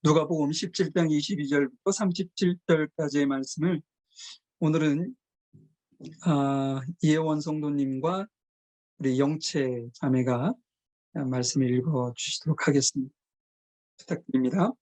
누가복음 17장 22절부터 37절까지의 말씀을 오늘은 이혜원 성도님과 우리 영채 자매가 말씀을 읽어 주시도록 하겠습니다. 부탁드립니다.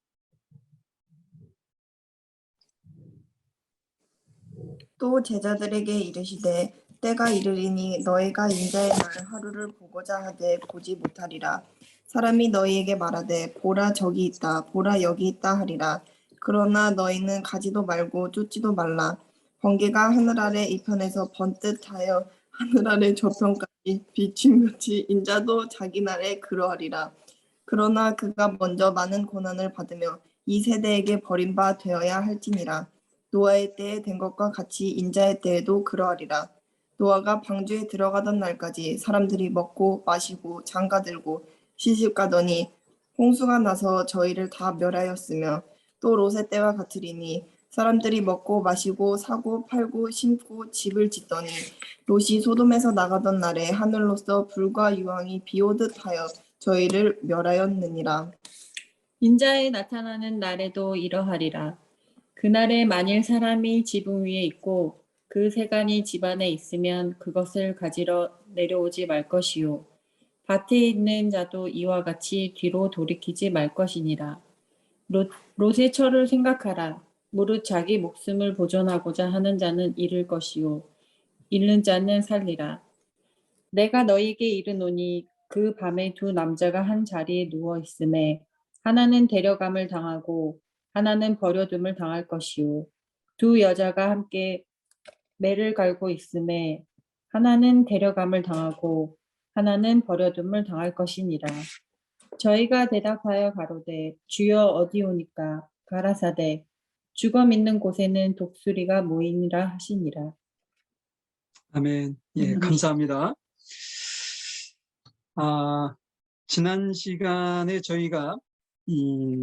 또 제자들에게 이르시되 때가 이르리니 너희가 인자의 날 하루를 보고자 하되 보지 못하리라. 사람이 너희에게 말하되 보라 저기 있다 보라 여기 있다 하리라. 그러나 너희는 가지도 말고 쫓지도 말라. 번개가 하늘 아래 이편에서 번뜩하여 하늘 아래 저편까지 비침같이 인자도 자기 날에 그러하리라. 그러나 그가 먼저 많은 고난을 받으며 이 세대에게 버림바 되어야 할지니라. 노아의 때에 된 것과 같이 인자의 때에도 그러하리라. 노아가 방주에 들어가던 날까지 사람들이 먹고 마시고 장가들고 시집가더니 홍수가 나서 저희를 다 멸하였으며 또 롯의 때와 같으리니 사람들이 먹고 마시고 사고 팔고 심고 집을 짓더니 롯이 소돔에서 나가던 날에 하늘로서 불과 유황이 비오듯 하여 저희를 멸하였느니라. 인자의 나타나는 날에도 이러하리라. 그날에 만일 사람이 지붕 위에 있고 그 세간이 집안에 있으면 그것을 가지러 내려오지 말 것이요. 밭에 있는 자도 이와 같이 뒤로 돌이키지 말 것이니라. 롯의 처를 생각하라. 무릇 자기 목숨을 보존하고자 하는 자는 잃을 것이요. 잃는 자는 살리라. 내가 너희에게 이르노니 그 밤에 두 남자가 한 자리에 누워 있음에 하나는 데려감을 당하고 하나는 버려둠을 당할 것이요. 두 여자가 함께 매를 갈고 있음에 하나는 데려감을 당하고 하나는 버려둠을 당할 것이니라. 저희가 대답하여 가로되 주여 어디오니까? 가라사대 죽어 믿는 곳에는 독수리가 모이니라 하시니라. 아멘. 예, 감사합니다. 지난 시간에 저희가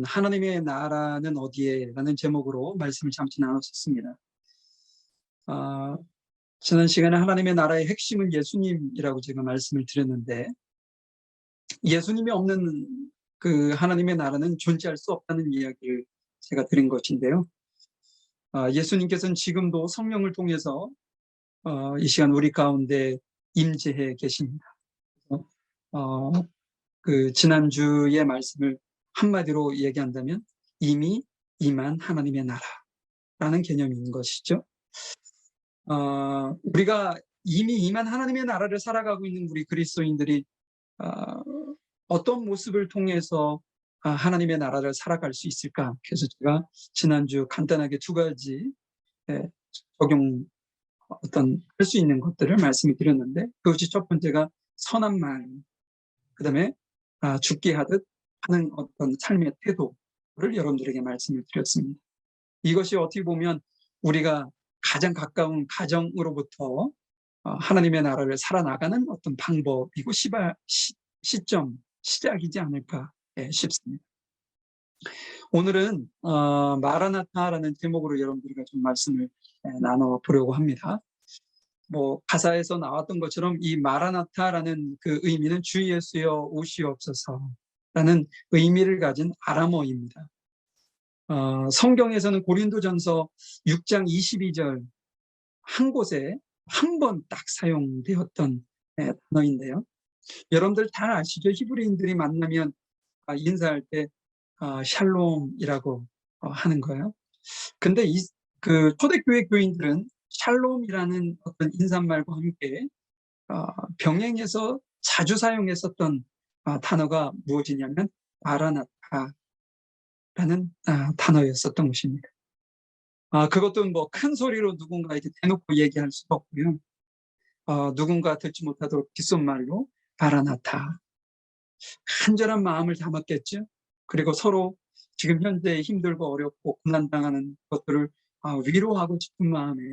하나님의 나라는 어디에? 라는 제목으로 말씀을 잠시 나눴었습니다. 지난 시간에 하나님의 나라의 핵심은 예수님이라고 제가 말씀을 드렸는데, 예수님이 없는 그 하나님의 나라는 존재할 수 없다는 이야기를 제가 드린 것인데요. 예수님께서는 지금도 성령을 통해서 이 시간 우리 가운데 임재해 계십니다. 그 지난주의 말씀을 한마디로 얘기한다면 이미 임한 하나님의 나라라는 개념인 것이죠. 우리가 이미 임한 하나님의 나라를 살아가고 있는 우리 그리스도인들이 어떤 모습을 통해서 하나님의 나라를 살아갈 수 있을까? 그래서 제가 지난주 간단하게 두 가지 적용 할 수 있는 것들을 말씀을 드렸는데, 그것이 첫 번째가 선한 마음, 그 다음에 죽게 하듯 하는 어떤 삶의 태도를 여러분들에게 말씀을 드렸습니다. 이것이 어떻게 보면 우리가 가장 가까운 가정으로부터 하나님의 나라를 살아나가는 어떤 방법이고 시작이지 않을까 싶습니다. 오늘은 마라나타라는 제목으로 여러분들과 좀 말씀을 나눠보려고 합니다. 가사에서 나왔던 것처럼 이 마라나타라는 그 의미는 주 예수여 오시옵소서라는 의미를 가진 아람어입니다. 성경에서는 고린도전서 6장 22절 한 곳에 한 번 딱 사용되었던 단어인데요. 여러분들 다 아시죠? 히브리인들이 만나면 인사할 때 샬롬이라고 하는 거예요. 근데 그 초대교회 교인들은 샬롬이라는 어떤 인사말과 함께 병행해서 자주 사용했었던 단어가 무엇이냐면 마라나타라는 단어였었던 것입니다. 그것도 큰 소리로 누군가에게 대놓고 얘기할 수도 없고요. 누군가 듣지 못하도록 귓속말로 마라나타, 간절한 마음을 담았겠죠. 그리고 서로 지금 현재 힘들고 어렵고 고난당하는 것들을 위로하고 싶은 마음에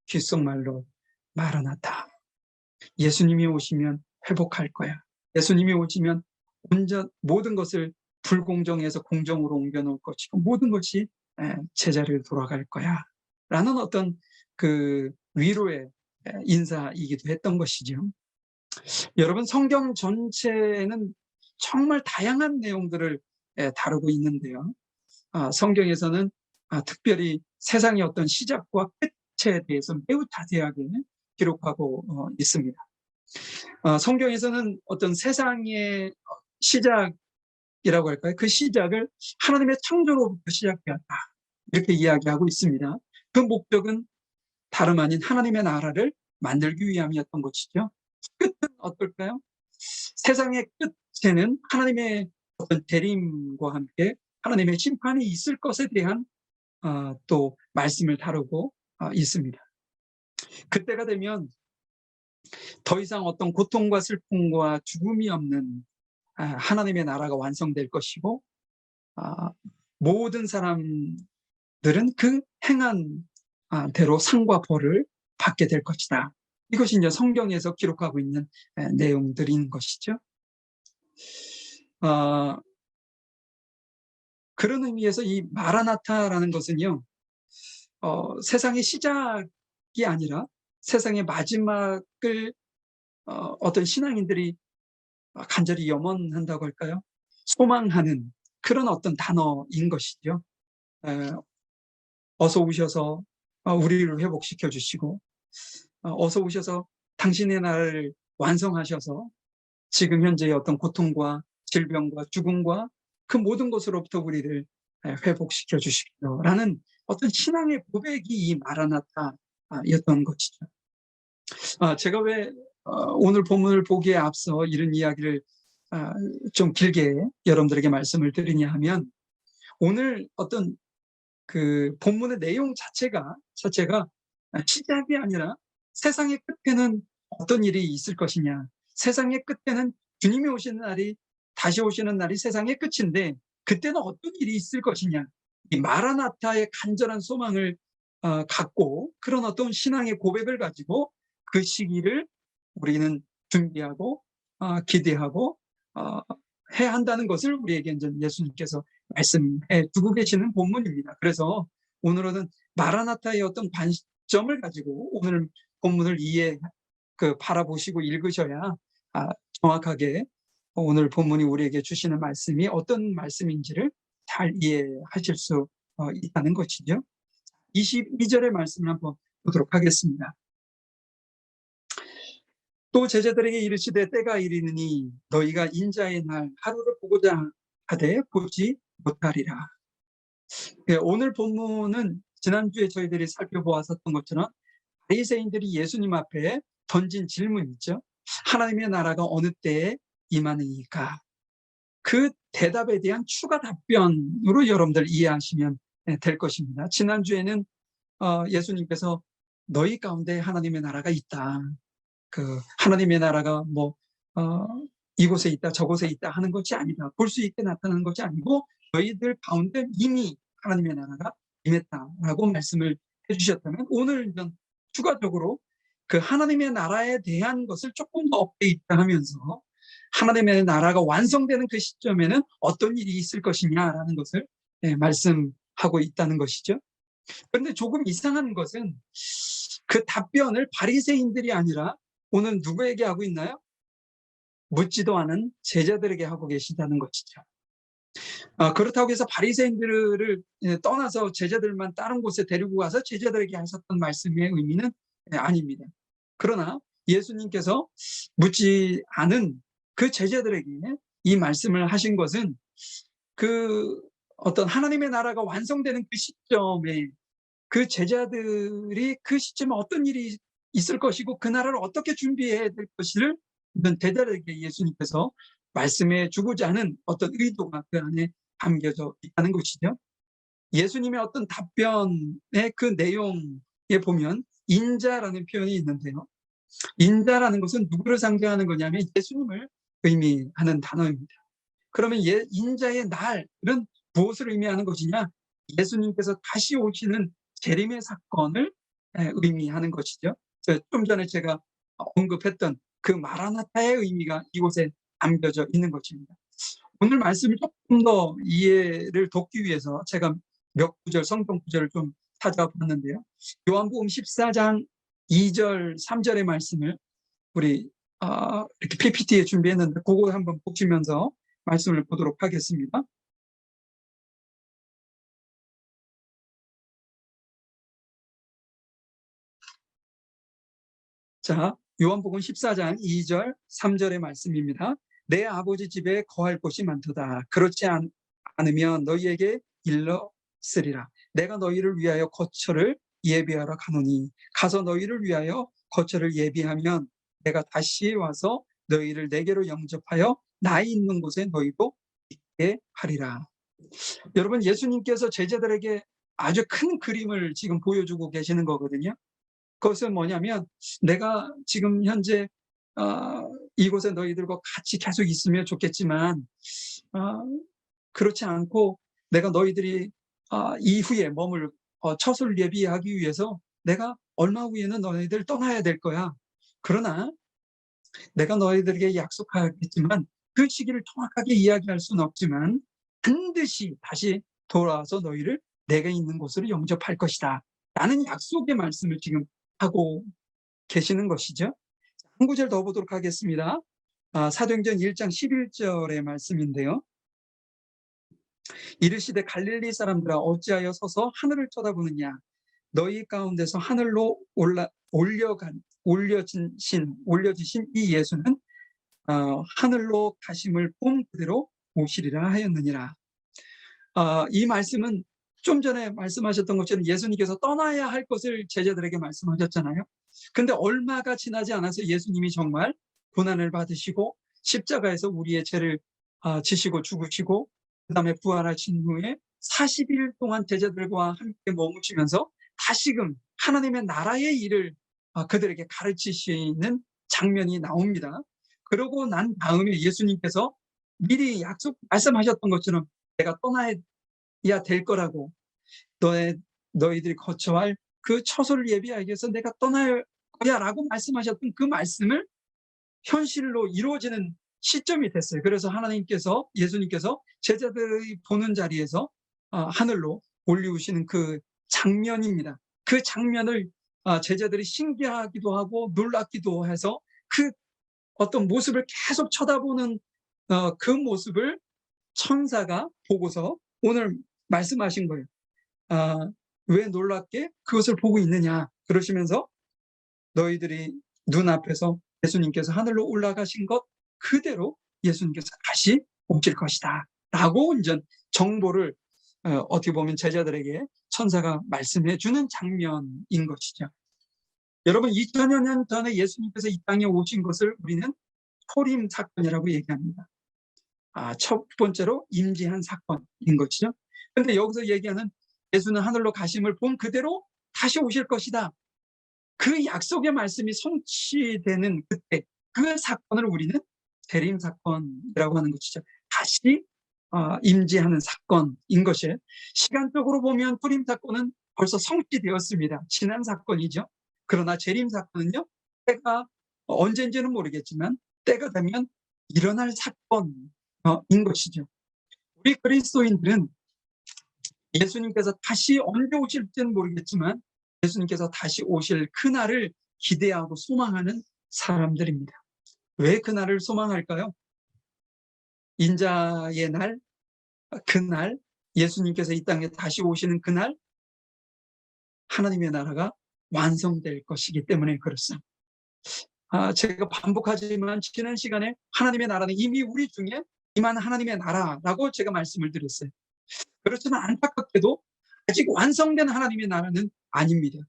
귓속말로 마라나타, 예수님이 오시면 회복할 거야. 예수님이 오시면 모든 것을 불공정에서 공정으로 옮겨놓을 것이고 모든 것이 제자리로 돌아갈 거야 라는 어떤 그 위로의 인사이기도 했던 것이죠. 여러분, 성경 전체는 정말 다양한 내용들을 다루고 있는데요. 성경에서는 특별히 세상의 어떤 시작과 끝에 대해서 매우 자세하게 기록하고 있습니다. 성경에서는 어떤 세상의 시작이라고 할까요? 그 시작을 하나님의 창조로부터 시작되었다, 이렇게 이야기하고 있습니다. 그 목적은 다름 아닌 하나님의 나라를 만들기 위함이었던 것이죠. 끝은 어떨까요? 세상의 끝에는 하나님의 어떤 대림과 함께 하나님의 심판이 있을 것에 대한 또 말씀을 다루고 있습니다. 그때가 되면 더 이상 어떤 고통과 슬픔과 죽음이 없는 하나님의 나라가 완성될 것이고, 모든 사람들은 그 행한 대로 상과 벌을 받게 될 것이다. 이것이 이제 성경에서 기록하고 있는 내용들인 것이죠. 그런 의미에서 이 마라나타라는 것은요, 세상의 시작이 아니라 세상의 마지막을 어떤 신앙인들이 간절히 염원한다고 할까요? 소망하는 그런 어떤 단어인 것이죠. 어서 오셔서 우리를 회복시켜 주시고, 어서 오셔서 당신의 나라를 완성하셔서 지금 현재의 어떤 고통과 질병과 죽음과 그 모든 것으로부터 우리를 회복시켜 주십시오라는 어떤 신앙의 고백이 이 마라나타였던 것이죠. 제가 왜 오늘 본문을 보기에 앞서 이런 이야기를 좀 길게 여러분들에게 말씀을 드리냐 하면, 오늘 어떤 그 본문의 내용 자체가 시작이 아니라 세상의 끝에는 어떤 일이 있을 것이냐, 세상의 끝에는 주님이 오시는 날이, 다시 오시는 날이 세상의 끝인데 그때는 어떤 일이 있을 것이냐, 이 마라나타의 간절한 소망을 갖고, 그런 어떤 신앙의 고백을 가지고 그 시기를 우리는 준비하고 기대하고 해야 한다는 것을 우리에게 이제 예수님께서 말씀해 두고 계시는 본문입니다. 그래서 오늘은 마라나타의 어떤 관점을 가지고 오늘 본문을 바라보시고 읽으셔야 정확하게 오늘 본문이 우리에게 주시는 말씀이 어떤 말씀인지를 잘 이해하실 수 있다는 것이죠. 22절의 말씀을 한번 보도록 하겠습니다. 또 제자들에게 이르시되 때가 이르느니 너희가 인자의 날 하루를 보고자 하되 보지 못하리라. 오늘 본문은 지난주에 저희들이 살펴보았었던 것처럼 바리새인들이 예수님 앞에 던진 질문이죠. 하나님의 나라가 어느 때에 임하느니까? 그 대답에 대한 추가 답변으로 여러분들 이해하시면 될 것입니다. 지난주에는 예수님께서 너희 가운데 하나님의 나라가 있다, 그 하나님의 나라가 이곳에 있다 저곳에 있다 하는 것이 아니다, 볼 수 있게 나타나는 것이 아니고 너희들 가운데 이미 하나님의 나라가 임했다라고 말씀을 해주셨다면, 오늘 추가적으로 그 하나님의 나라에 대한 것을 조금 더 업데이트하면서 하나님의 나라가 완성되는 그 시점에는 어떤 일이 있을 것이냐라는 것을 말씀하고 있다는 것이죠. 그런데 조금 이상한 것은 그 답변을 바리새인들이 아니라 오늘 누구에게 하고 있나요? 묻지도 않은 제자들에게 하고 계시다는 것이죠. 그렇다고 해서 바리새인들을 떠나서 제자들만 다른 곳에 데리고 가서 제자들에게 하셨던 말씀의 의미는 아닙니다. 그러나 예수님께서 묻지 않은 그 제자들에게 이 말씀을 하신 것은 그 어떤 하나님의 나라가 완성되는 그 시점에 그 제자들이 그 시점에 어떤 일이 있을 것이고 그 나라를 어떻게 준비해야 될 것을 제자들에게 예수님께서 말씀해 주고자 하는 어떤 의도가 그 안에 담겨져 있다는 것이죠. 예수님의 어떤 답변의 그 내용에 보면 인자라는 표현이 있는데요, 인자라는 것은 누구를 상징하는 거냐면 예수님을 의미하는 단어입니다. 그러면 인자의 날은 무엇을 의미하는 것이냐? 예수님께서 다시 오시는 재림의 사건을 의미하는 것이죠. 좀 전에 제가 언급했던 그 마라나타의 의미가 이곳에 담겨져 있는 것입니다. 오늘 말씀을 조금 더 이해를 돕기 위해서 제가 몇 구절, 성경 구절을 좀 찾아봤는데요. 요한복음 14장 2절, 3절의 말씀을 우리 이렇게 PPT에 준비했는데 그거 한번 보시면서 말씀을 보도록 하겠습니다. 자, 요한복음 14장 2절, 3절의 말씀입니다. 내 아버지 집에 거할 곳이 많도다. 그렇지 않으면 너희에게 일렀으리라. 내가 너희를 위하여 거처를 예비하러 가노니 가서 너희를 위하여 거처를 예비하면 내가 다시 와서 너희를 내게로 영접하여 나 있는 곳에 너희도 있게 하리라. 여러분, 예수님께서 제자들에게 아주 큰 그림을 지금 보여주고 계시는 거거든요. 그것은 뭐냐면 내가 지금 현재 이곳에 너희들과 같이 계속 있으면 좋겠지만 그렇지 않고 내가 너희들이 이후에 머물 처소를 예비하기 위해서 내가 얼마 후에는 너희들 떠나야 될 거야. 그러나 내가 너희들에게 약속하겠지만 그 시기를 정확하게 이야기할 수는 없지만 반드시 다시 돌아와서 너희를 내가 있는 곳으로 영접할 것이다 라는 약속의 말씀을 지금 하고 계시는 것이죠. 한 구절 더 보도록 하겠습니다. 사도행전 1장 11절의 말씀인데요. 이르시되 갈릴리 사람들아 어찌하여 서서 하늘을 쳐다보느냐 너희 가운데서 하늘로 올려지신 이 예수는 하늘로 가심을 본 그대로 오시리라 하였느니라. 이 말씀은 좀 전에 말씀하셨던 것처럼 예수님께서 떠나야 할 것을 제자들에게 말씀하셨잖아요. 근데 얼마가 지나지 않아서 예수님이 정말 고난을 받으시고 십자가에서 우리의 죄를 지시고 죽으시고 그 다음에 부활하신 후에 40일 동안 제자들과 함께 머무시면서 다시금 하나님의 나라의 일을 그들에게 가르치시는 장면이 나옵니다. 그러고 난 다음에 예수님께서 미리 말씀하셨던 것처럼 내가 떠나야 될 거라고 너희들이 거처할 그 처소를 예비하기 위해서 내가 떠날 거야 라고 말씀하셨던 그 말씀을 현실로 이루어지는 시점이 됐어요. 그래서 예수님께서 제자들이 보는 자리에서 하늘로 올리우시는 그 장면입니다. 그 장면을 제자들이 신기하기도 하고 놀랍기도 해서 그 어떤 모습을 계속 쳐다보는 그 모습을 천사가 보고서 오늘 말씀하신 거예요. 왜 놀랍게 그것을 보고 있느냐 그러시면서 너희들이 눈앞에서 예수님께서 하늘로 올라가신 것 그대로 예수님께서 다시 오실 것이다 라고 이제 정보를 어떻게 보면 제자들에게 천사가 말씀해 주는 장면인 것이죠. 여러분 2000여 년 전에 예수님께서 이 땅에 오신 것을 우리는 초림 사건이라고 얘기합니다. 첫 번째로 임재한 사건인 것이죠. 그런데 여기서 얘기하는 예수는 하늘로 가심을 본 그대로 다시 오실 것이다. 그 약속의 말씀이 성취되는 그때 그 사건을 우리는 재림 사건이라고 하는 것이죠. 다시 임재하는 사건인 것이에요. 시간적으로 보면 초림 사건은 벌써 성취되었습니다. 지난 사건이죠. 그러나 재림 사건은요. 때가 언제인지는 모르겠지만 때가 되면 일어날 사건인 것이죠. 우리 그리스도인들은 예수님께서 다시 언제 오실지는 모르겠지만 예수님께서 다시 오실 그날을 기대하고 소망하는 사람들입니다. 왜 그날을 소망할까요? 인자의 날, 그날, 예수님께서 이 땅에 다시 오시는 그날 하나님의 나라가 완성될 것이기 때문에 그렇습니다. 제가 반복하지만 지난 시간에 하나님의 나라는 이미 우리 중에 임한 하나님의 나라라고 제가 말씀을 드렸어요. 그렇지만 안타깝게도 아직 완성된 하나님의 나라는 아닙니다.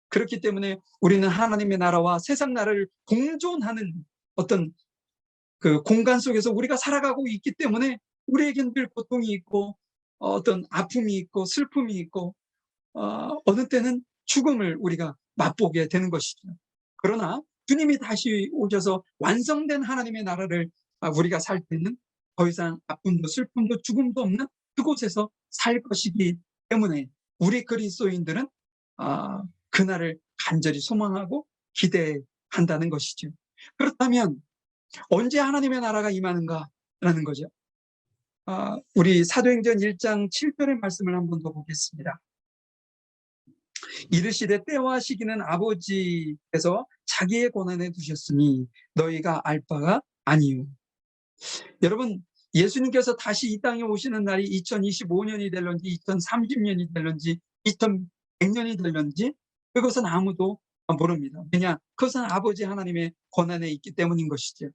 그렇기 때문에 우리는 하나님의 나라와 세상 나라를 공존하는 어떤 그 공간 속에서 우리가 살아가고 있기 때문에 우리에겐 늘 고통이 있고 어떤 아픔이 있고 슬픔이 있고 어느 때는 죽음을 우리가 맛보게 되는 것이죠. 그러나 주님이 다시 오셔서 완성된 하나님의 나라를 우리가 살 때는 더 이상 아픔도 슬픔도 죽음도 없는 그곳에서 살 것이기 때문에 우리 그리스도인들은 그날을 간절히 소망하고 기대한다는 것이죠. 그렇다면 언제 하나님의 나라가 임하는가라는 거죠. 우리 사도행전 1장 7절의 말씀을 한 번 더 보겠습니다. 이르시되 때와 시기는 아버지께서 자기의 권한에 두셨으니 너희가 알 바가 아니요. 여러분 예수님께서 다시 이 땅에 오시는 날이 2025년이 될런지 2030년이 될런지 2100년이 될런지 그것은 아무도 모릅니다. 왜냐? 그것은 아버지 하나님의 권한에 있기 때문인 것이죠.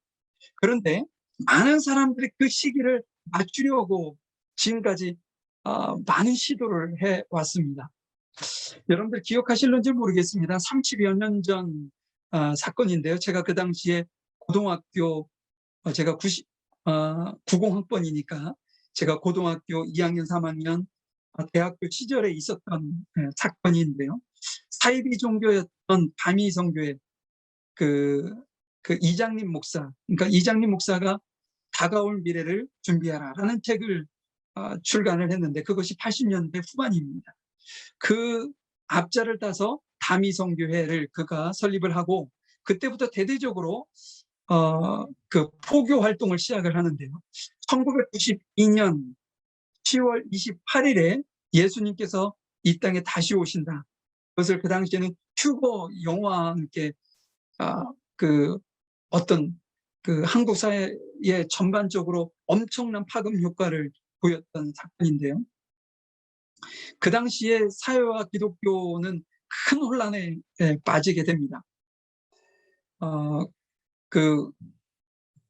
그런데 많은 사람들이 그 시기를 맞추려고 지금까지 많은 시도를 해왔습니다. 여러분들 기억하실는지 모르겠습니다. 30여 년 전 사건인데요. 제가 그 당시에 고등학교 제가 90학번이니까 제가 고등학교 2학년, 3학년 대학교 시절에 있었던 사건인데요. 사이비 종교였던 다미성교회 그 이장님 목사, 그러니까 이장님 목사가 다가올 미래를 준비하라라는 책을 출간을 했는데 그것이 80년대 후반입니다. 그 앞자를 따서 다미성교회를 그가 설립을 하고 그때부터 대대적으로 그 포교 활동을 시작을 하는데요. 1992년 10월 28일에 예수님께서 이 땅에 다시 오신다. 그것을 그 당시에는 튜버 영화와 함께 그 어떤 그 한국 사회에 전반적으로 엄청난 파급 효과를 보였던 사건인데요. 그 당시에 사회와 기독교는 큰 혼란에 빠지게 됩니다. 그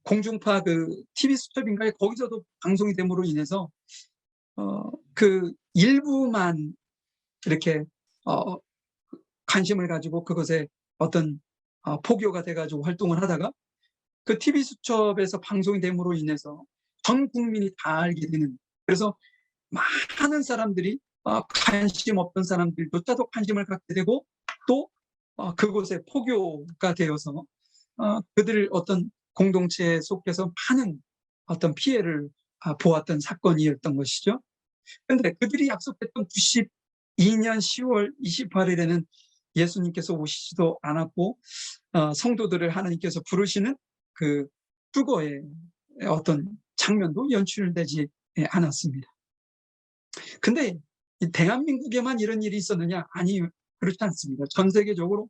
공중파 그 TV 수첩인가에 거기서도 방송이 됨으로 인해서 그 일부만 이렇게 관심을 가지고 그것에 어떤 포교가 돼가지고 활동을 하다가 그 TV 수첩에서 방송이 됨으로 인해서 전 국민이 다 알게 되는, 그래서 많은 사람들이 관심 없던 사람들조차도 관심을 갖게 되고 또 그곳에 포교가 되어서 그들 어떤 공동체에 속해서 많은 어떤 피해를 보았던 사건이었던 것이죠. 그런데 그들이 약속했던 92년 10월 28일에는 예수님께서 오시지도 않았고 성도들을 하나님께서 부르시는 그 휴거의 어떤 장면도 연출되지 않았습니다. 근데 대한민국에만 이런 일이 있었느냐? 아니, 그렇지 않습니다. 전 세계적으로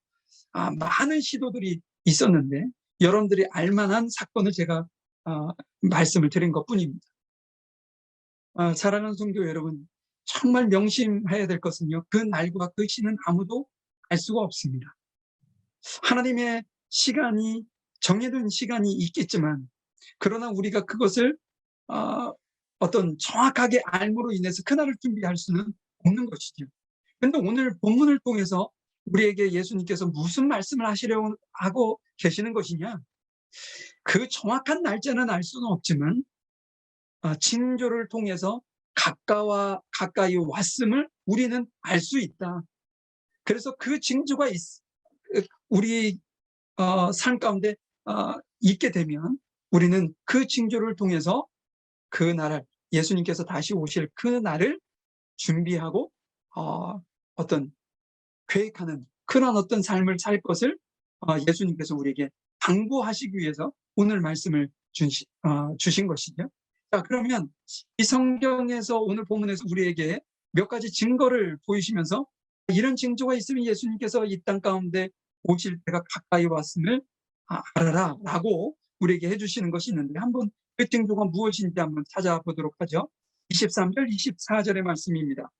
많은 시도들이 있었는데 여러분들이 알만한 사건을 제가 말씀을 드린 것뿐입니다. 사랑하는 성도 여러분, 정말 명심해야 될 것은요, 그 날과 그 시는 아무도 알 수가 없습니다. 하나님의 시간이, 정해둔 시간이 있겠지만 그러나 우리가 그것을 어떤 정확하게 알므로 인해서 그날을 준비할 수는 없는 것이죠. 그런데 오늘 본문을 통해서 우리에게 예수님께서 무슨 말씀을 하시려고 하고 계시는 것이냐? 그 정확한 날짜는 알 수는 없지만 징조를 통해서 가까이 왔음을 우리는 알 수 있다. 그래서 그 징조가 우리 삶 가운데 있게 되면 우리는 그 징조를 통해서 그 날을, 예수님께서 다시 오실 그 날을 준비하고 어떤 계획하는 그런 어떤 삶을 살 것을 예수님께서 우리에게 당부하시기 위해서 오늘 말씀을 주신 것이죠. 자, 그러면 이 성경에서 오늘 본문에서 우리에게 몇 가지 증거를 보이시면서 이런 징조가 있으면 예수님께서 이 땅 가운데 오실 때가 가까이 왔음을 알아라 라고 우리에게 해주시는 것이 있는데 한번 그 징조가 무엇인지 한번 찾아보도록 하죠. 23절 24절의 말씀입니다.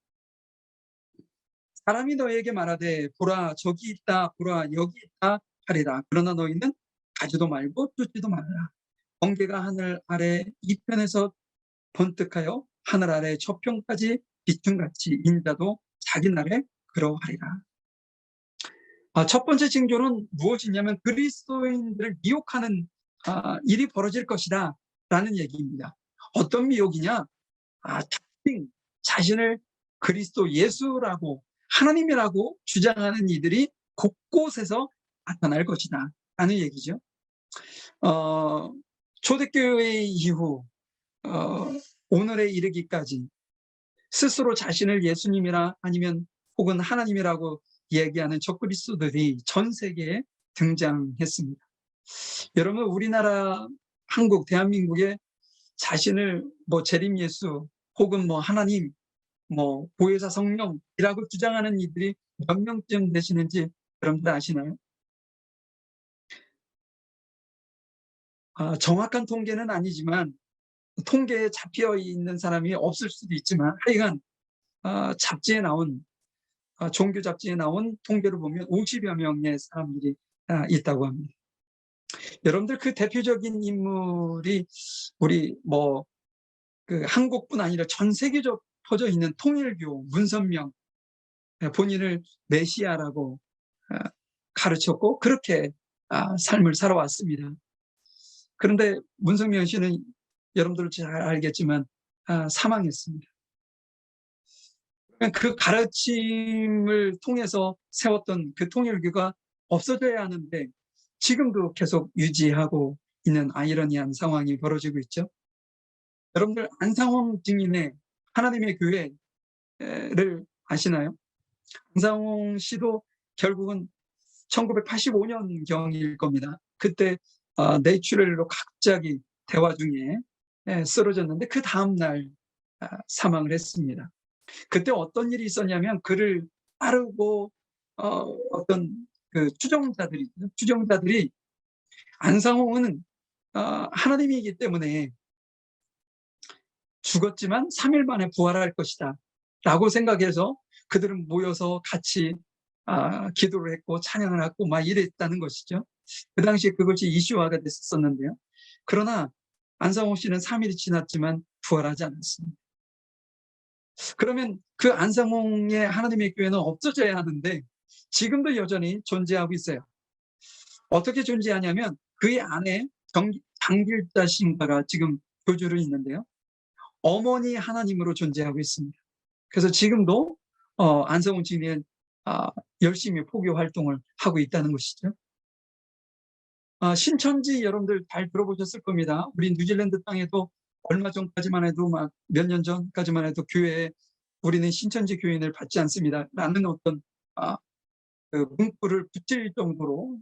사람이 너에게 말하되 보라 저기 있다, 보라 여기 있다 하리라. 그러나 너희는 가지도 말고 쫓지도 말라. 번개가 하늘 아래 이편에서 번뜩하여 하늘 아래 저편까지 비춤같이 인자도 자기 날에 그러하리라. 첫 번째 징조는 무엇이냐면 그리스도인들을 미혹하는 일이 벌어질 것이다 라는 얘기입니다. 어떤 미혹이냐? 자신을 그리스도 예수라고 하나님이라고 주장하는 이들이 곳곳에서 나타날 것이다 라는 얘기죠. 초대교회 이후 오늘에 이르기까지 스스로 자신을 예수님이라 아니면 혹은 하나님이라고 얘기하는 적그리스도들이 전 세계에 등장했습니다. 여러분, 우리나라, 한국, 대한민국에 자신을 재림 예수 혹은 하나님, 보혜사 성령이라고 주장하는 이들이 몇 명쯤 되시는지 여러분들 아시나요? 정확한 통계는 아니지만 통계에 잡혀 있는 사람이 없을 수도 있지만 하여간 잡지에 나온 종교 잡지에 나온 통계를 보면 50여 명의 사람들이 있다고 합니다. 여러분들 그 대표적인 인물이 우리 한국뿐 아니라 전 세계적 퍼져 있는 통일교 문선명, 본인을 메시아라고 가르쳤고 그렇게 삶을 살아왔습니다. 그런데 문선명 씨는 여러분들 잘 알겠지만 사망했습니다. 그 가르침을 통해서 세웠던 그 통일교가 없어져야 하는데 지금도 계속 유지하고 있는 아이러니한 상황이 벌어지고 있죠. 여러분들 안상홍 증인의 하나님의 교회를 아시나요? 안상홍 씨도 결국은 1985년경일 겁니다. 그때 뇌출혈로 갑자기 대화 중에 쓰러졌는데 그 다음날 사망을 했습니다. 그때 어떤 일이 있었냐면 그를 따르고 어떤 그 추종자들이 안상홍은 하나님이기 때문에 죽었지만 3일 만에 부활할 것이다 라고 생각해서 그들은 모여서 같이 기도를 했고 찬양을 하고 막 이랬다는 것이죠. 그 당시에 그것이 이슈화가 됐었는데요. 그러나 안상홍 씨는 3일이 지났지만 부활하지 않았습니다. 그러면 그 안상홍의 하나님의 교회는 없어져야 하는데 지금도 여전히 존재하고 있어요. 어떻게 존재하냐면 그의 안에 장길자 신가가 지금 교주로 있는데요. 어머니 하나님으로 존재하고 있습니다. 그래서 지금도 안상홍 증인은 열심히 포교 활동을 하고 있다는 것이죠. 신천지 여러분들 잘 들어보셨을 겁니다. 우리 뉴질랜드 땅에도 얼마 전까지만 해도 몇 년 전까지만 해도 교회에 우리는 신천지 교인을 받지 않습니다 라는 어떤 그 문구를 붙일 정도로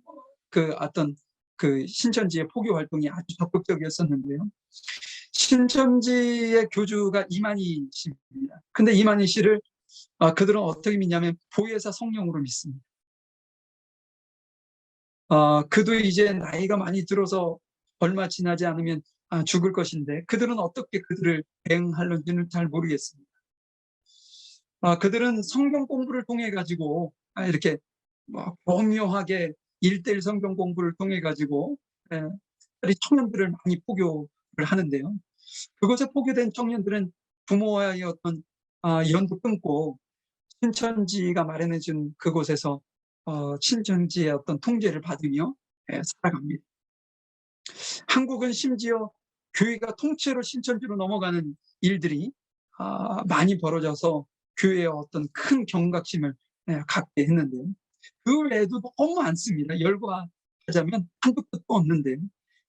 그 신천지의 포교 활동이 아주 적극적이었었는데요. 신천지의 교주가 이만희 씨입니다. 근데 이만희 씨를 그들은 어떻게 믿냐면 보혜사 성령으로 믿습니다. 그도 이제 나이가 많이 들어서 얼마 지나지 않으면 죽을 것인데 그들은 어떻게 그들을 대응하는지는 잘 모르겠습니다. 그들은 성경 공부를 통해 가지고 이렇게 교묘하게 1:1 성경 공부를 통해 가지고 청년들을 많이 포교를 하는데요. 그것에 포교된 청년들은 부모와의 어떤 연도 끊고 신천지가 마련해 준 그곳에서 신천지의 어떤 통제를 받으며 살아갑니다. 한국은 심지어 교회가 통째로 신천지로 넘어가는 일들이 많이 벌어져서 교회의 어떤 큰 경각심을 갖게 했는데요. 그 외에도 너무 많습니다. 열거하자면 한도 끝도 없는데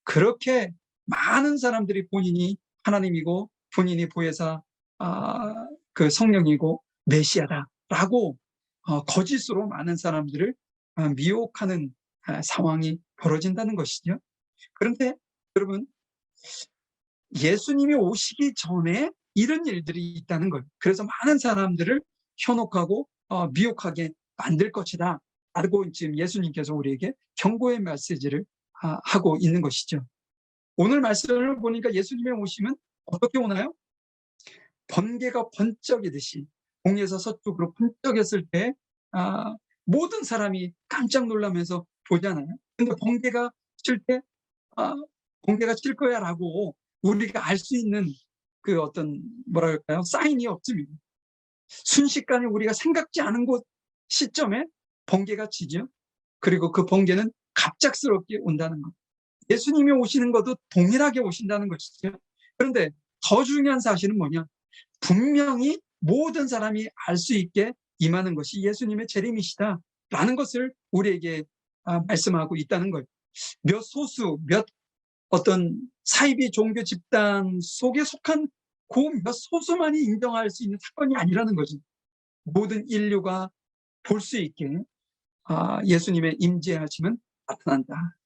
그렇게 많은 사람들이 본인이 하나님이고 본인이 보혜사 그 성령이고 메시아다라고 거짓으로 많은 사람들을 미혹하는 상황이 벌어진다는 것이죠. 그런데 여러분 예수님이 오시기 전에 이런 일들이 있다는 거예요. 그래서 많은 사람들을 현혹하고 미혹하게 만들 것이다 라고 지금 예수님께서 우리에게 경고의 메시지를 하고 있는 것이죠. 오늘 말씀을 보니까 예수님의 오심은 어떻게 오나요? 번개가 번쩍이듯이 동에서 서쪽으로 번쩍였을 때 모든 사람이 깜짝 놀라면서 보잖아요. 근데 번개가 칠 때 번개가 칠 거야 라고 우리가 알 수 있는 그 어떤 뭐랄까요? 사인이 없습니다. 순식간에 우리가 생각지 않은 곳 시점에 번개가 치죠. 그리고 그 번개는 갑작스럽게 온다는 것. 예수님이 오시는 것도 동일하게 오신다는 것이죠. 그런데 더 중요한 사실은 뭐냐? 분명히 모든 사람이 알 수 있게 임하는 것이 예수님의 재림이시다라는 것을 우리에게 말씀하고 있다는 거예요. 몇 소수, 몇 어떤 사이비 종교 집단 속에 속한 그 몇 소수만이 인정할 수 있는 사건이 아니라는 거죠. 모든 인류가 볼 수 있게 예수님의 임재하심은 나타난다.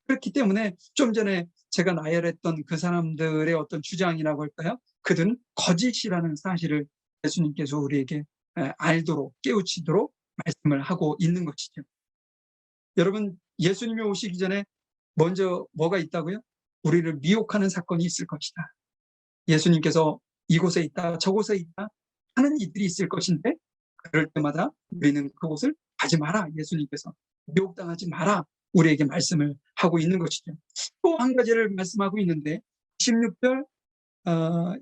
그렇기 때문에 좀 전에 제가 나열했던 그 사람들의 어떤 주장이라고 할까요? 그들은 거짓이라는 사실을 예수님께서 우리에게 알도록 깨우치도록 말씀을 하고 있는 것이죠. 여러분 예수님이 오시기 전에 먼저 뭐가 있다고요? 우리를 미혹하는 사건이 있을 것이다. 예수님께서 이곳에 있다 저곳에 있다 하는 이들이 있을 것인데 그럴 때마다 우리는 그곳을 가지 마라. 예수님께서 미혹당하지 마라. 우리에게 말씀을 하고 있는 것이죠. 또 한 가지를 말씀하고 있는데 16절,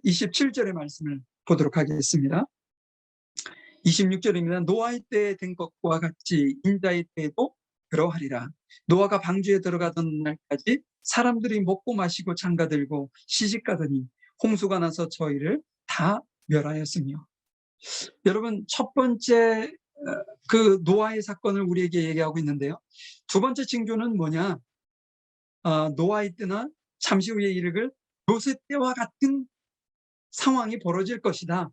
27절의 말씀을 보도록 하겠습니다. 26절입니다. 노아의 때에 된 것과 같이 인자의 때에도 그러하리라. 노아가 방주에 들어가던 날까지 사람들이 먹고 마시고 장가들고 시집가더니 홍수가 나서 저희를 다 멸하였으며. 여러분, 첫 번째 그 노아의 사건을 우리에게 얘기하고 있는데요. 두 번째 징조는 뭐냐? 노아의 때나 잠시 후에 이르길 롯의 때와 같은 상황이 벌어질 것이다.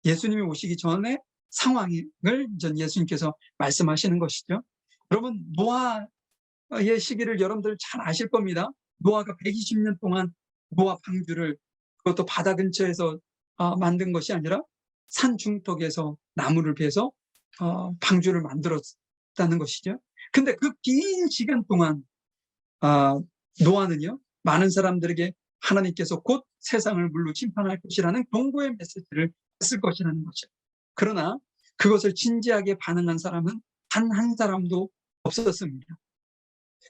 예수님이 오시기 전에 상황을 전 예수님께서 말씀하시는 것이죠. 여러분, 노아의 시기를 여러분들 잘 아실 겁니다. 노아가 120년 동안 노아 방주를, 그것도 바다 근처에서 만든 것이 아니라 산 중턱에서 나무를 베서 방주를 만들었다는 것이죠. 근데 그 긴 시간 동안 노아는요, 많은 사람들에게 하나님께서 곧 세상을 물로 심판할 것이라는 경고의 메시지를 했을 것이라는 거죠. 그러나 그것을 진지하게 반응한 사람은 단 한 사람도 없었습니다.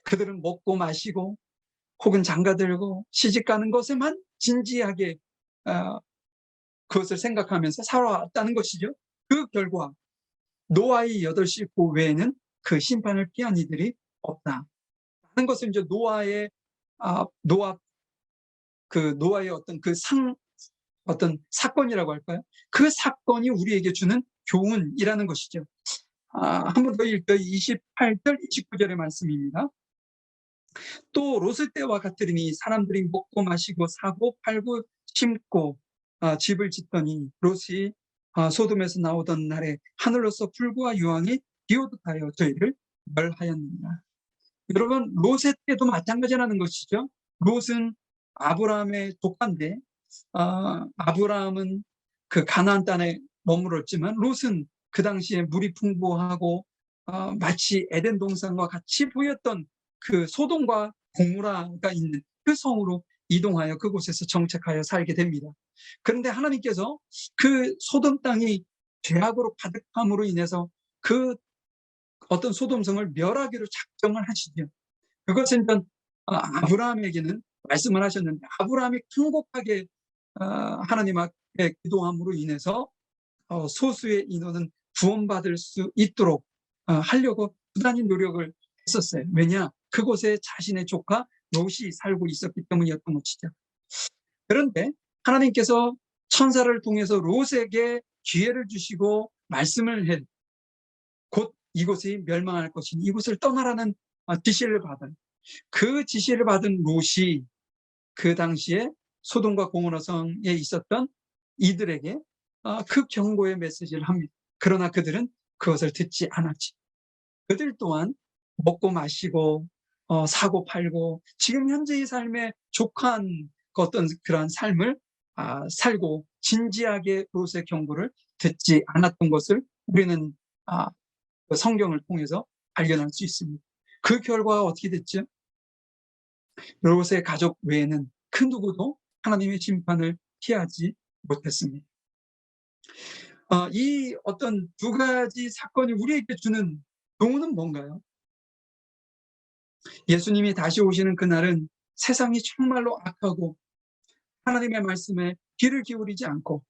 그들은 먹고 마시고 혹은 장가들고 시집가는 것에만 진지하게 그것을 생각하면서 살아왔다는 것이죠. 그 결과 노아의 8 식구 외에는 그 심판을 피한 이들이 없다 하는 것을 이제 노아의 어떤 사건이라고 할까요? 그 사건이 우리에게 주는 교훈이라는 것이죠. 한 번 더 읽어요. 28절, 29절의 말씀입니다. 또 롯의 때와 같으리니 사람들이 먹고 마시고 사고 팔고 심고 집을 짓더니 롯이 소돔에서 나오던 날에 하늘로서 불과 유황이 비오듯하여 저희를 멸하였느니라. 여러분, 롯의 때도 마찬가지라는 것이죠. 롯은 아브라함의 조카인데 아브라함은 그 가나안 땅에 머물렀지만 롯은 그 당시에 물이 풍부하고 마치 에덴 동산과 같이 보였던 그 소돔과 고모라가 있는 그 성으로 이동하여 그곳에서 정착하여 살게 됩니다. 그런데 하나님께서 그 소돔 땅이 죄악으로 가득함으로 인해서 그 어떤 소돔성을 멸하기로 작정을 하시죠. 그것은 아브라함에게는 말씀을 하셨는데, 아브라함이 통곡하게 하나님 앞에 기도함으로 인해서 소수의 인원은 구원받을 수 있도록 하려고 부단히 노력을 했었어요. 왜냐? 그곳에 자신의 조카 롯이 살고 있었기 때문이었던 것이죠. 그런데 하나님께서 천사를 통해서 롯에게 기회를 주시고 말씀을 해, 곧 이곳이 멸망할 것이니 이곳을 떠나라는 지시를 받은, 그 지시를 받은 롯이 그 당시에 소돔과 고모라 성에 있었던 이들에게 그 경고의 메시지를 합니다. 그러나 그들은 그것을 듣지 않았지. 그들 또한 먹고 마시고 사고 팔고 지금 현재의 삶에 족한 어떤 그러한 삶을 살고 진지하게 롯의 경고를 듣지 않았던 것을 우리는 그 성경을 통해서 발견할 수 있습니다. 그 결과가 어떻게 됐죠? 롯의 가족 외에는 그 누구도 하나님의 심판을 피하지 못했습니다. 이 어떤 두 가지 사건이 우리에게 주는 교훈은 뭔가요? 예수님이 다시 오시는 그날은 세상이 정말로 악하고 하나님의 말씀에 귀를 기울이지 않고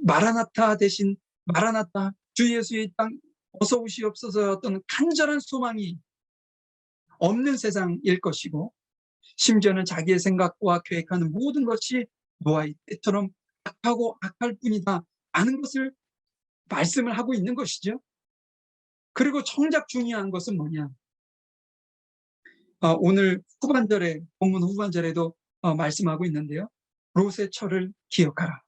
마라나타 대신 마라나타 주 예수의 땅 어서 오시옵소서 어떤 간절한 소망이 없는 세상일 것이고, 심지어는 자기의 생각과 계획하는 모든 것이 노아의 때처럼 악하고 악할 뿐이다 라는 것을 말씀을 하고 있는 것이죠. 그리고 정작 중요한 것은 뭐냐? 오늘 후반절에, 본문 후반절에도 말씀하고 있는데요. 롯의 철을 기억하라.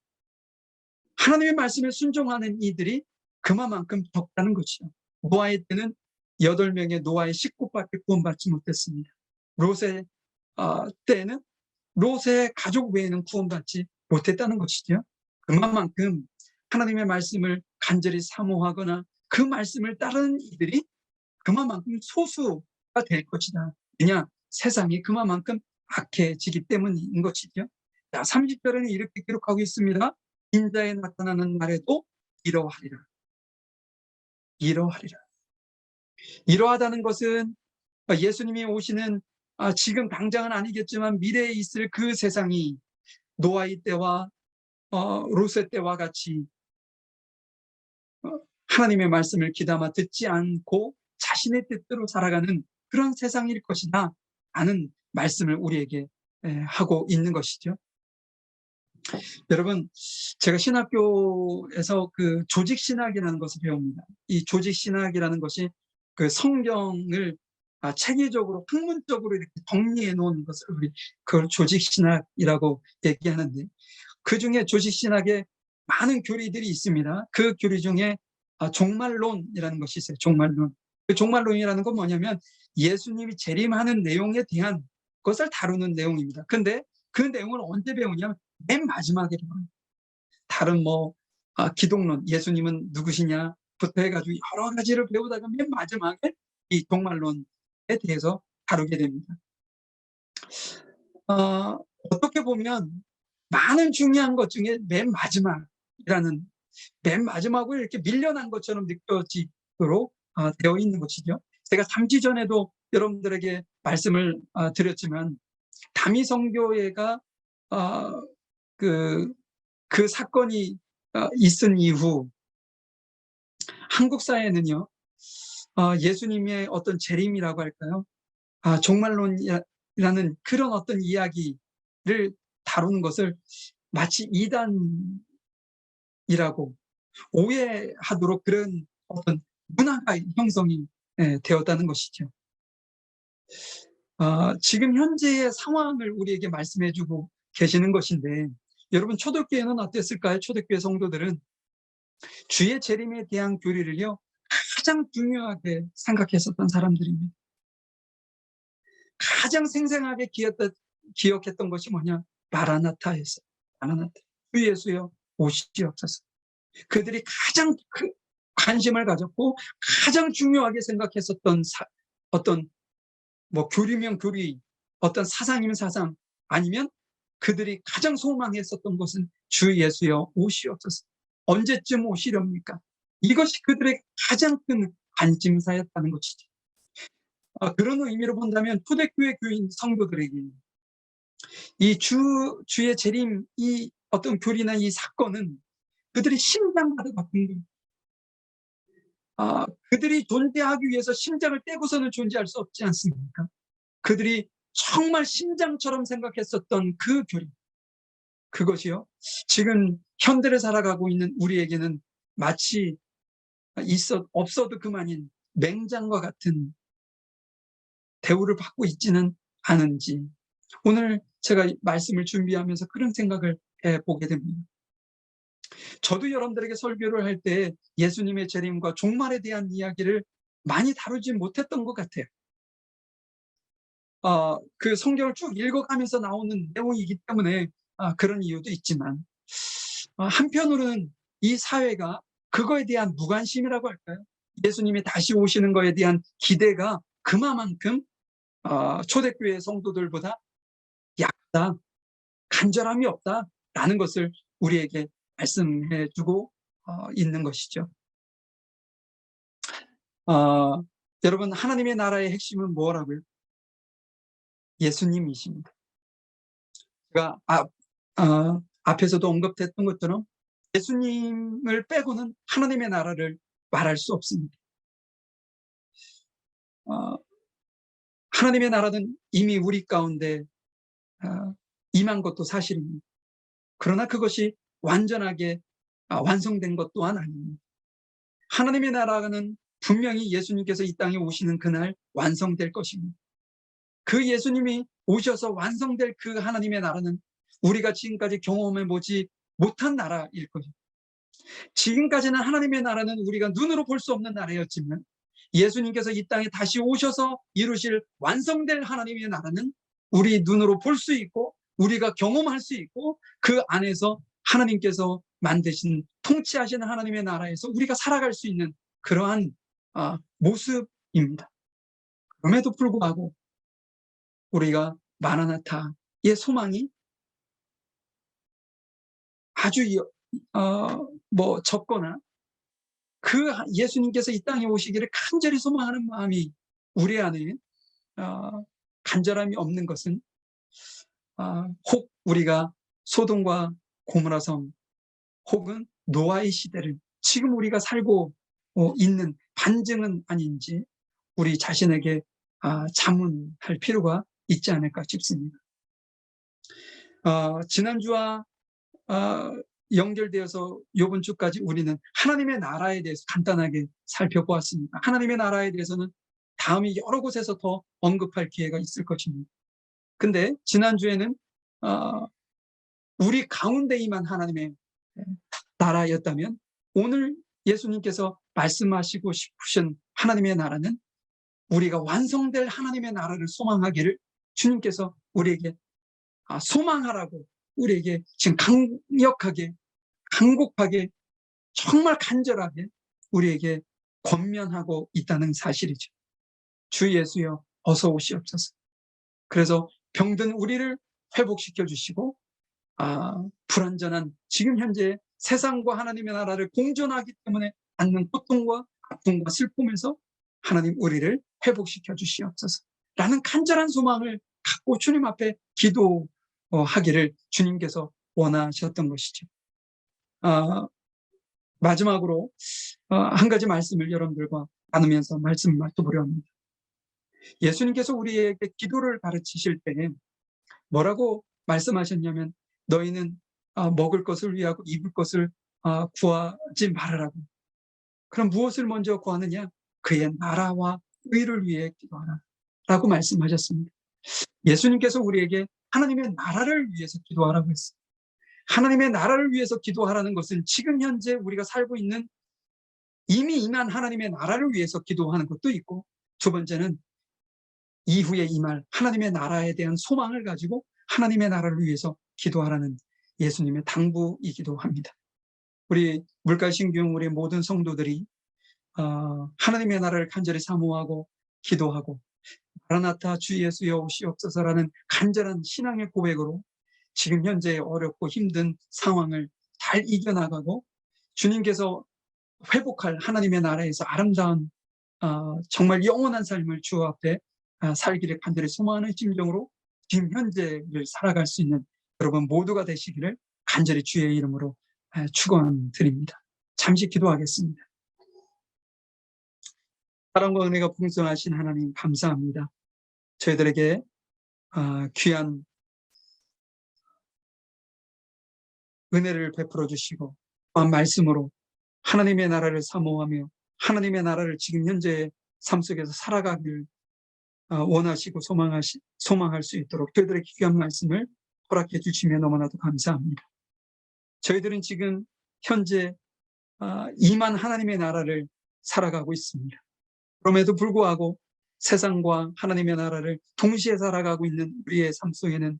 하나님의 말씀에 순종하는 이들이 그만큼 적다는 것이죠. 노아의 때는 8명의 노아의 식구밖에 구원받지 못했습니다. 롯의 때는 롯의 가족 외에는 구원받지 못했다는 것이죠. 그만큼 하나님의 말씀을 간절히 사모하거나 그 말씀을 따르는 이들이 그만큼 소수가 될 것이다. 왜냐? 세상이 그만큼 악해지기 때문인 것이죠. 자, 30절에는 이렇게 기록하고 있습니다. 인자에 나타나는 날에도 이러하리라. 이러하리라. 이러하다는 것은 예수님이 오시는 지금 당장은 아니겠지만 미래에 있을 그 세상이 노아의 때와 롯의 때와 같이 하나님의 말씀을 귀담아 듣지 않고 자신의 뜻대로 살아가는 그런 세상일 것이다 라는 말씀을 우리에게 하고 있는 것이죠. 여러분, 제가 신학교에서 그 조직신학이라는 것을 배웁니다. 이 조직신학이라는 것이 그 성경을 체계적으로 학문적으로 이렇게 정리해 놓은 것을 그걸 조직신학이라고 얘기하는데, 그 중에 조직신학에 많은 교리들이 있습니다. 그 교리 중에 종말론이라는 것이 있어요. 종말론. 그 종말론이라는 건 뭐냐면 예수님이 재림하는 내용에 대한 것을 다루는 내용입니다. 근데 그 내용을 언제 배우냐면 맨 마지막에 배워요. 다른 기독론, 예수님은 누구시냐부터 해가지고 여러 가지를 배우다가 맨 마지막에 이 종말론에 대해서 다루게 됩니다. 어떻게 보면 많은 중요한 것 중에 맨 마지막으로 이렇게 밀려난 것처럼 느껴지도록 되어 있는 것이죠. 제가 잠시 전에도 여러분들에게 말씀을 드렸지만 다미성교회가 그 사건이 있은 이후 한국 사회는요, 예수님의 어떤 재림이라고 할까요? 종말론이라는 그런 어떤 이야기를 다루는 것을 마치 이단이라고 오해하도록 그런 어떤 문화가 형성이 되었다는 것이죠. 지금 현재의 상황을 우리에게 말씀해주고 계시는 것인데, 여러분 초대교회는 어땠을까요? 초대교회 성도들은 주의 재림에 대한 교리를요 가장 중요하게 생각했었던 사람들입니다. 가장 생생하게 기억했던 것이 뭐냐? 마라나타였어요. 마라나타. 주 예수여 오시옵소서. 그들이 가장 관심을 가졌고 가장 중요하게 생각했었던 어떤 교리면 교리, 어떤 사상이면 사상, 아니면 그들이 가장 소망했었던 것은 주 예수여 오시옵소서. 언제쯤 오시렵니까? 이것이 그들의 가장 큰 관심사였다는 것이죠. 그런 의미로 본다면 초대교회 교인 성도들에게 이 주의 재림, 이 어떤 교리나 이 사건은 그들이 심장과도 같은 거예요. 그들이 존재하기 위해서 심장을 떼고서는 존재할 수 없지 않습니까? 그들이 정말 심장처럼 생각했었던 그 교리, 그것이요 지금 현대를 살아가고 있는 우리에게는 마치 없어도 그만인 맹장과 같은 대우를 받고 있지는 않은지, 오늘 제가 말씀을 준비하면서 그런 생각을 해보게 됩니다. 저도 여러분들에게 설교를 할 때 예수님의 재림과 종말에 대한 이야기를 많이 다루지 못했던 것 같아요. 그 성경을 쭉 읽어가면서 나오는 내용이기 때문에 그런 이유도 있지만, 한편으로는 이 사회가 그거에 대한 무관심이라고 할까요? 예수님이 다시 오시는 거에 대한 기대가 그만큼 초대교회 성도들보다 약하다, 간절함이 없다라는 것을 우리에게 말씀해주고 있는 것이죠. 여러분, 하나님의 나라의 핵심은 뭐라고요? 예수님이십니다. 제가 앞에서도 언급했던 것처럼 예수님을 빼고는 하나님의 나라를 말할 수 없습니다. 하나님의 나라는 이미 우리 가운데 임한 것도 사실입니다. 그러나 그것이 완전하게 완성된 것 또한 아닙니다. 하나님의 나라는 분명히 예수님께서 이 땅에 오시는 그날 완성될 것입니다. 그 예수님이 오셔서 완성될 그 하나님의 나라는 우리가 지금까지 경험해보지 못한 나라일 것입니다. 지금까지는 하나님의 나라는 우리가 눈으로 볼 수 없는 나라였지만, 예수님께서 이 땅에 다시 오셔서 이루실 완성될 하나님의 나라는 우리 눈으로 볼 수 있고 우리가 경험할 수 있고 그 안에서 하나님께서 만드신 통치하시는 하나님의 나라에서 우리가 살아갈 수 있는 그러한 모습입니다. 그럼에도 불구하고 우리가 마라나타의 소망이 아주 적거나 그 예수님께서 이 땅에 오시기를 간절히 소망하는 마음이 우리 안에 간절함이 없는 것은 혹 우리가 소돔과 고모라 섬 혹은 노아의 시대를 지금 우리가 살고 있는 반증은 아닌지 우리 자신에게 자문할 필요가 있지 않을까 싶습니다. 지난주와 연결되어서 이번 주까지 우리는 하나님의 나라에 대해서 간단하게 살펴보았습니다. 하나님의 나라에 대해서는 다음에 여러 곳에서 더 언급할 기회가 있을 것입니다. 근데 지난주에는 우리 가운데 임한 하나님의 나라였다면 오늘 예수님께서 말씀하시고 싶으신 하나님의 나라는 우리가 완성될 하나님의 나라를 소망하기를 주님께서 우리에게 소망하라고 우리에게 지금 강력하게 간곡하게 정말 간절하게 우리에게 권면하고 있다는 사실이죠. 주 예수여 어서 오시옵소서. 그래서 병든 우리를 회복시켜 주시고 불완전한 지금 현재 세상과 하나님의 나라를 공존하기 때문에 받는 고통과 아픔과 슬픔에서 하나님 우리를 회복시켜 주시옵소서 라는 간절한 소망을 갖고 주님 앞에 기도하기를 주님께서 원하셨던 것이죠. 마지막으로 한 가지 말씀을 여러분들과 나누면서 말씀을 맡겨보려 합니다. 예수님께서 우리에게 기도를 가르치실 때 뭐라고 말씀하셨냐면 너희는 먹을 것을 위하고 입을 것을 구하지 말으라고. 그럼 무엇을 먼저 구하느냐? 그의 나라와 의를 위해 기도하라 라고 말씀하셨습니다. 예수님께서 우리에게 하나님의 나라를 위해서 기도하라고 했어요. 하나님의 나라를 위해서 기도하라는 것은 지금 현재 우리가 살고 있는 이미 임한 하나님의 나라를 위해서 기도하는 것도 있고, 두 번째는 이후에 임할 하나님의 나라에 대한 소망을 가지고 하나님의 나라를 위해서 기도하라는 예수님의 당부이기도 합니다. 우리 물가신경 우리 모든 성도들이 하나님의 나라를 간절히 사모하고 기도하고 마라나타 주 예수여 오시옵소서라는 간절한 신앙의 고백으로 지금 현재 어렵고 힘든 상황을 잘 이겨나가고 주님께서 회복할 하나님의 나라에서 아름다운 정말 영원한 삶을 주 앞에 살기를 간절히 소망하는 심정으로 지금 현재를 살아갈 수 있는 여러분 모두가 되시기를 간절히 주의 이름으로 축원드립니다. 잠시 기도하겠습니다. 사랑과 은혜가 풍성하신 하나님 감사합니다. 저희들에게 귀한 은혜를 베풀어 주시고 또한 말씀으로 하나님의 나라를 사모하며 하나님의 나라를 지금 현재의 삶 속에서 살아가길 원하시고 소망할 수 있도록 저희들에게 귀한 말씀을 허락해 주시며 너무나도 감사합니다. 저희들은 지금 현재 임한 하나님의 나라를 살아가고 있습니다. 그럼에도 불구하고 세상과 하나님의 나라를 동시에 살아가고 있는 우리의 삶 속에는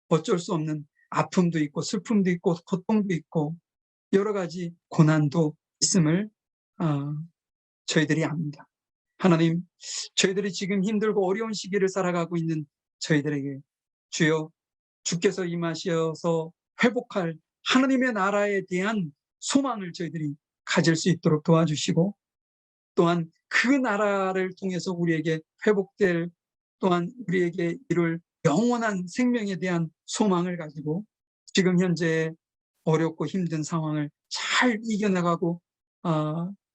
어쩔 수 없는 아픔도 있고 슬픔도 있고 고통도 있고 여러 가지 고난도 있음을 저희들이 압니다. 하나님, 저희들이 지금 힘들고 어려운 시기를 살아가고 있는 저희들에게 주여 주께서 임하셔서 회복할 하나님의 나라에 대한 소망을 저희들이 가질 수 있도록 도와주시고 또한 그 나라를 통해서 우리에게 회복될 또한 우리에게 이룰 영원한 생명에 대한 소망을 가지고 지금 현재 어렵고 힘든 상황을 잘 이겨나가고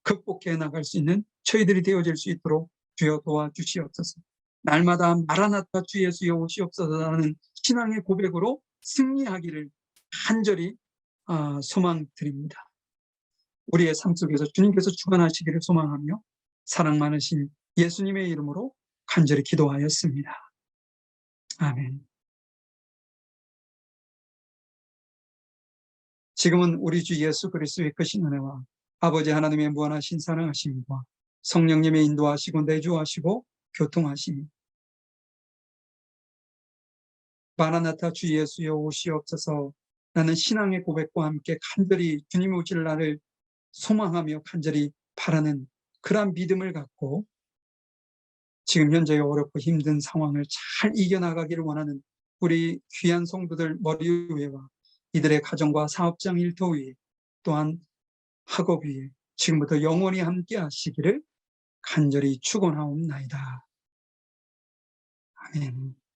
극복해 나갈 수 있는 저희들이 되어질 수 있도록 주여 도와주시옵소서. 날마다 마라나타 주 예수여 오시옵소서라는 신앙의 고백으로 승리하기를 간절히 소망드립니다. 우리의 삶 속에서 주님께서 주관하시기를 소망하며 사랑 많으신 예수님의 이름으로 간절히 기도하였습니다. 아멘. 지금은 우리 주 예수 그리스도의 크신 은혜와 아버지 하나님의 무한하신 사랑하심과 성령님의 인도하시고 내주하시고 교통하심이 마라나타 주 예수여 오시옵소서 라는 신앙의 고백과 함께 간절히 주님 오실 날을 소망하며 간절히 바라는 그러한 믿음을 갖고 지금 현재의 어렵고 힘든 상황을 잘 이겨나가기를 원하는 우리 귀한 성도들 머리 위에와 이들의 가정과 사업장 일터 위에 또한 학업 위에 지금부터 영원히 함께 하시기를 간절히 축원하옵나이다. 아멘.